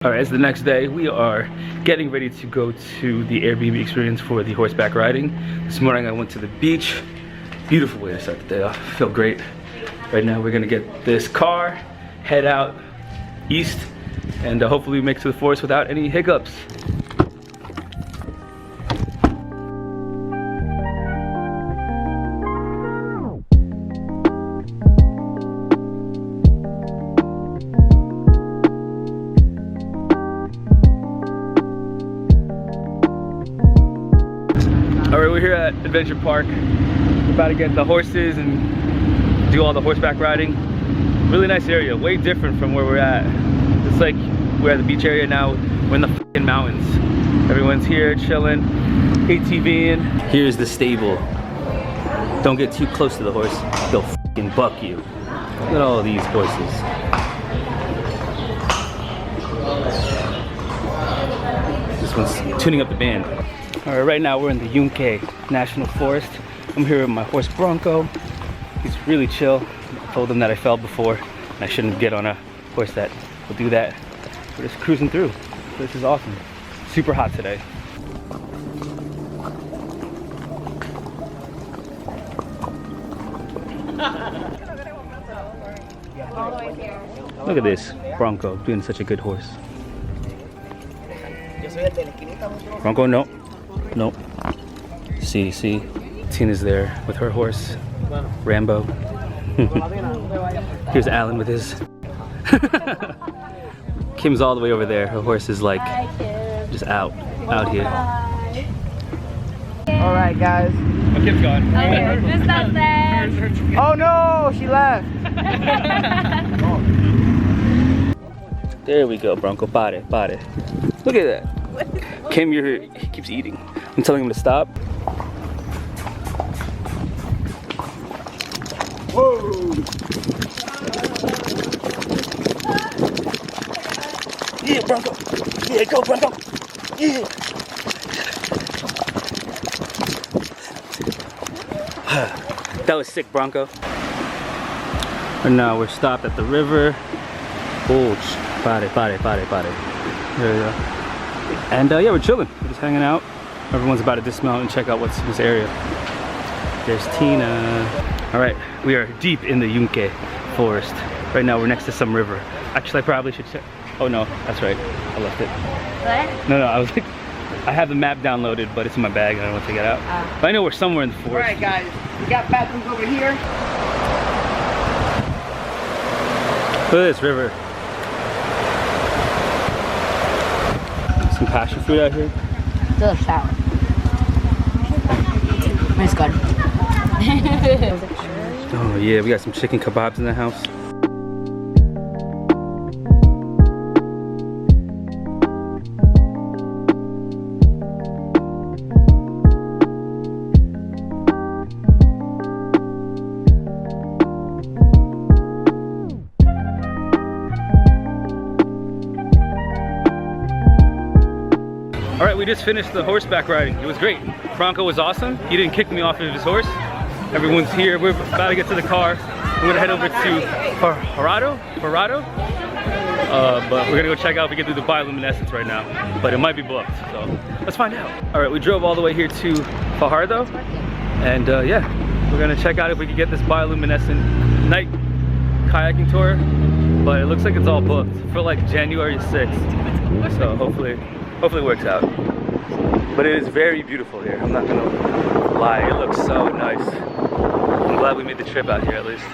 All right, it's the next day. We are getting ready to go to the Airbnb experience for the horseback riding. This morning I went to the beach. Beautiful way to start the day off. Feel great. Right now we're gonna get this car, head out east, and hopefully we make it to the forest without any hiccups. Alright, we're here at Adventure Park. We're about to get the horses and do all the horseback riding. Really nice area, way different from where we're at. It's like we're at the beach area now, we're in the f***ing mountains. Everyone's here chilling, ATVing. Here's the stable. Don't get too close to the horse, they'll f***ing buck you. Look at all these horses. This one's tuning up the band. Alright, right now we're in the Yunque National Forest. I'm here with my horse Bronco. He's really chill. I told him that I fell before and I shouldn't get on a horse that will do that. We're just cruising through. This is awesome. Super hot today. Look at this Bronco doing such a good horse. Bronco, no. Nope. See, Tina's there with her horse, Rambo. Here's Allan with his. Kim's all the way over there. Her horse is like just out here. All right, guys. Oh, Kim's gone. Okay, just downstairs. Oh no, she left. There we go, Bronco. Pare. Look at that. Kim, he keeps eating. I'm telling him to stop. Whoa! Yeah, Bronco. Yeah, go, Bronco. Yeah. That was sick, Bronco. And now we're stopped at the river. Oh, pare. There we go. And yeah, we're chilling. We're just hanging out. Everyone's about to dismount and check out what's in this area. There's Tina. All right, we are deep in the Yunque Forest. Right now, we're next to some river. Actually, I probably should check. Oh no, that's right. I left it. What? No, I was like, I have the map downloaded, but it's in my bag and I don't want to take it out. But I know we're somewhere in the forest. All right, guys. We got bathrooms over here. Look at this river. Some passion fruit out here. It's a little sour. It's good. Oh yeah, we got some chicken kebabs in the house. All right, we just finished the horseback riding. It was great. Bronco was awesome. He didn't kick me off of his horse. Everyone's here. We're about to get to the car. We're gonna head over to Puerto. But we're gonna go check out if we can do the bioluminescence right now. But it might be booked, so let's find out. All right, we drove all the way here to Puerto, and yeah, we're gonna check out if we can get this bioluminescent night kayaking tour. But it looks like it's all booked for like January 6th. So hopefully it works out. But it is very beautiful here. I'm not gonna lie, it looks so nice. I'm glad we made the trip out here at least.